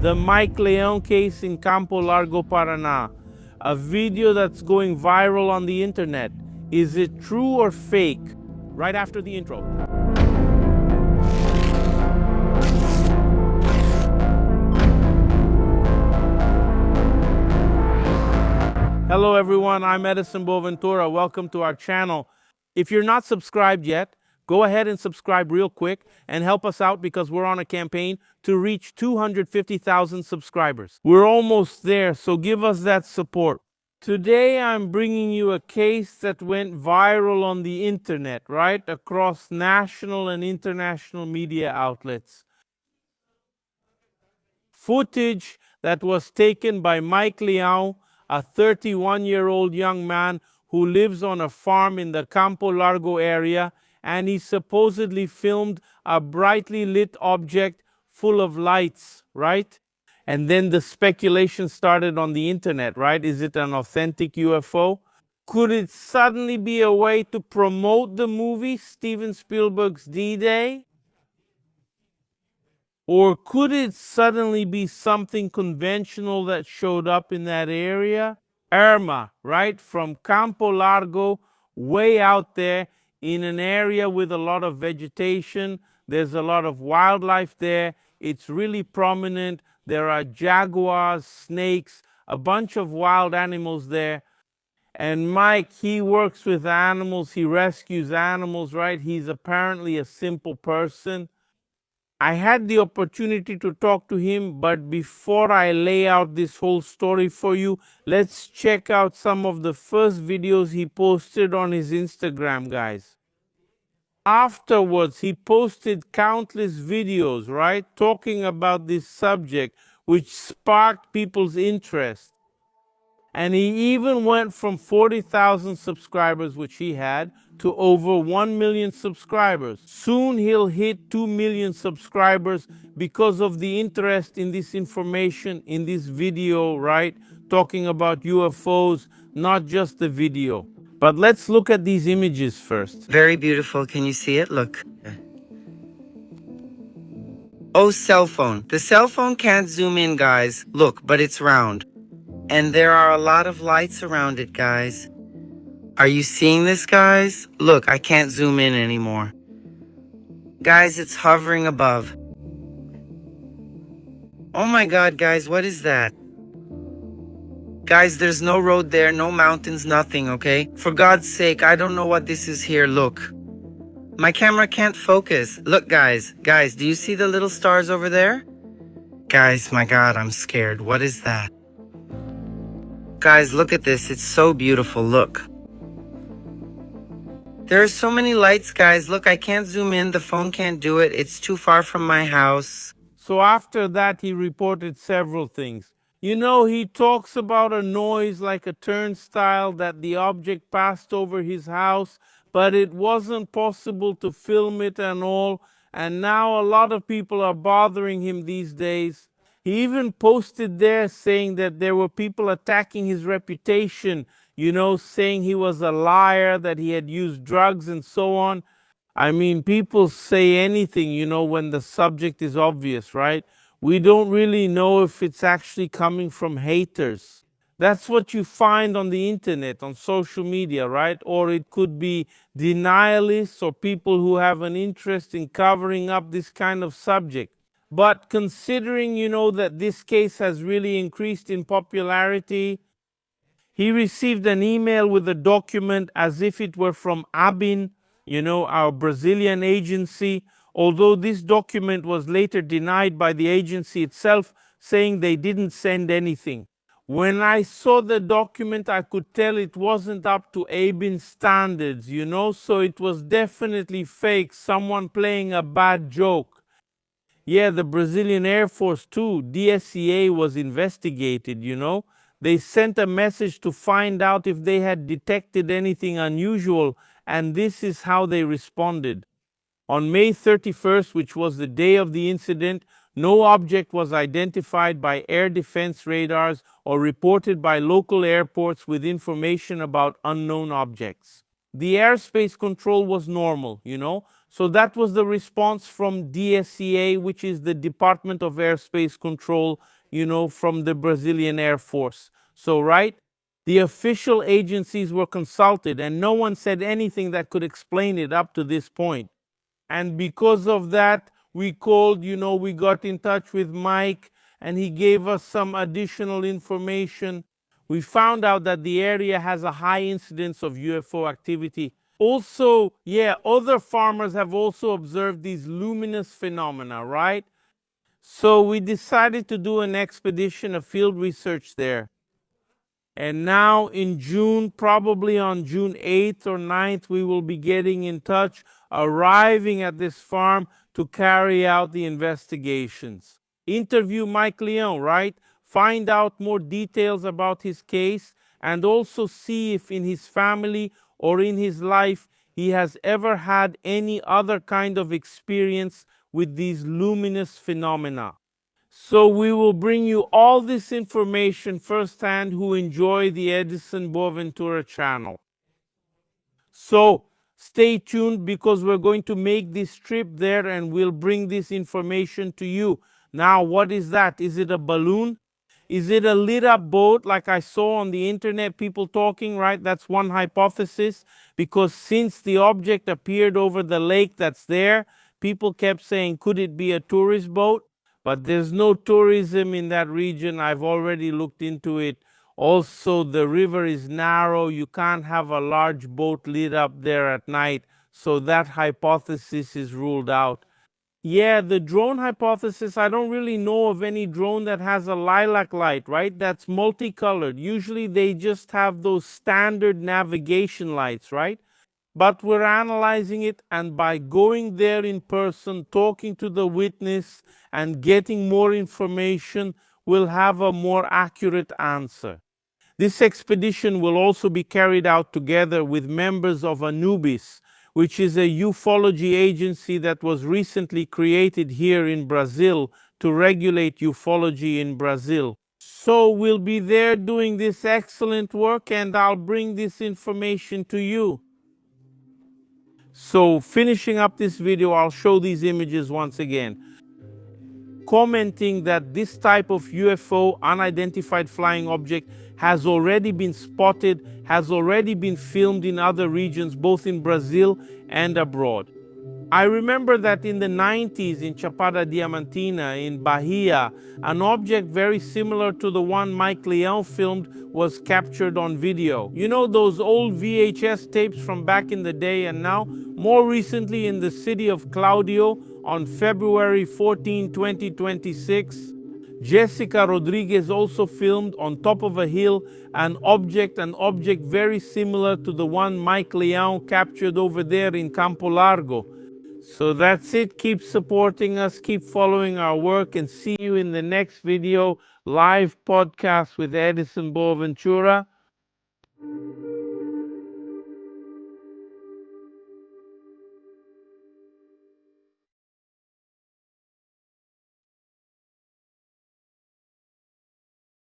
the Leão case in Campo Largo, Paraná. A video that's going viral on the internet. Is it true or fake? Right after the intro. Hello everyone, I'm Edison Boaventura. Welcome to our channel. If you're not subscribed yet, go ahead and subscribe real quick and help us out because we're on a campaign to reach 250,000 subscribers. We're almost there, so give us that support. Today I'm bringing you a case that went viral on the internet, right? Across national and international media outlets. Footage that was taken by Mayk Leão, a 31-year-old young man who lives on a farm in the Campo Largo area, and he supposedly filmed a brightly lit object full of lights, right? And then the speculation started on the internet, right? Is it an authentic UFO? Could it suddenly be a way to promote the movie Steven Spielberg's D-Day? Or could it suddenly be something conventional that showed up in that area? Irma, right? From Campo Largo, way out there in an area with a lot of vegetation. There's a lot of wildlife there. It's really prominent. There are jaguars, snakes, a bunch of wild animals there. And Mayk, he works with animals. He rescues animals, right? He's apparently a simple person. I had the opportunity to talk to him, but before I lay out this whole story for you, let's check out some of the first videos he posted on his Instagram, guys. Afterwards, he posted countless videos, right, talking about this subject, which sparked people's interest. And he even went from 40,000 subscribers, which he had, to over 1 million subscribers. Soon he'll hit 2 million subscribers because of the interest in this information, in this video, right? Talking about UFOs, not just the video. But let's look at these images first. Very beautiful. Can you see it? Look. Oh, cell phone. The cell phone can't zoom in, guys. Look, but it's round. And there are a lot of lights around it, guys. Are you seeing this, guys? Look, I can't zoom in anymore. Guys, it's hovering above. Oh my God, guys, what is that? Guys, there's no road there, no mountains, nothing, okay? For God's sake, I don't know what this is here, look. My camera can't focus. Look, guys, do you see the little stars over there? Guys, my God, I'm scared. What is that? Guys, look at this. It's so beautiful. Look. There are so many lights, guys. Look, I can't zoom in. The phone can't do it. It's too far from my house. So after that, he reported several things. You know, he talks about a noise like a turnstile that the object passed over his house, but it wasn't possible to film it and all. And now a lot of people are bothering him these days. He even posted there saying that there were people attacking his reputation, you know, saying he was a liar, that he had used drugs and so on. I mean, people say anything, you know, when the subject is obvious, right? We don't really know if it's actually coming from haters. That's what you find on the internet, on social media, right? Or it could be denialists or people who have an interest in covering up this kind of subject. But considering, you know, that this case has really increased in popularity, he received an email with a document as if it were from ABIN, you know, our Brazilian agency, although this document was later denied by the agency itself, saying they didn't send anything. When I saw the document, I could tell it wasn't up to ABIN standards, you know, so it was definitely fake, someone playing a bad joke. Yeah, the Brazilian Air Force too, DSEA, was investigated, you know. They sent a message to find out if they had detected anything unusual, and this is how they responded. On May 31st, which was the day of the incident, no object was identified by air defense radars or reported by local airports with information about unknown objects. The airspace control was normal, you know. So that was the response from DSEA, which is the Department of Airspace Control from the Brazilian Air Force. So, right, the official agencies were consulted and no one said anything that could explain it up to this point. And because of that, we called, we got in touch with Mayk and he gave us some additional information. We found out that the area has a high incidence of UFO activity. Also, other farmers have also observed these luminous phenomena, right? So we decided to do an expedition of field research there. And now in June, probably on June 8th or 9th, we will be getting in touch, arriving at this farm to carry out the investigations. Interview Mayk Leão, right? Find out more details about his case and also see if in his family or in his life he has ever had any other kind of experience with these luminous phenomena. So we will bring you all this information firsthand who enjoy the Edison Boaventura channel. So stay tuned because we're going to make this trip there and we'll bring this information to you. Now, what is that? Is it a balloon? Is it a lit up boat like I saw on the internet, people talking, right? That's one hypothesis, because since the object appeared over the lake that's there, people kept saying, could it be a tourist boat? But there's no tourism in that region. I've already looked into it. Also, the river is narrow. You can't have a large boat lit up there at night. So that hypothesis is ruled out. Yeah, the drone hypothesis, I don't really know of any drone that has a lilac light, right? That's multicolored. Usually they just have those standard navigation lights, right? But we're analyzing it, and by going there in person, talking to the witness, and getting more information, we'll have a more accurate answer. This expedition will also be carried out together with members of Anubis, which is a ufology agency that was recently created here in Brazil to regulate ufology in Brazil. So we'll be there doing this excellent work, and I'll bring this information to you. So finishing up this video, I'll show these images once again. Commenting that this type of UFO, unidentified flying object, has already been spotted, has already been filmed in other regions, both in Brazil and abroad. I remember that in the 90s in Chapada Diamantina in Bahia, an object very similar to the one Mayk Leão filmed was captured on video. You know those old VHS tapes from back in the day, and now, more recently in the city of Claudio on February 14, 2026, Jessica Rodriguez also filmed on top of a hill an object very similar to the one Mayk Leão captured over there in Campo Largo. So that's it. Keep supporting us, keep following our work, and see you in the next video, live podcast with Edison Boaventura.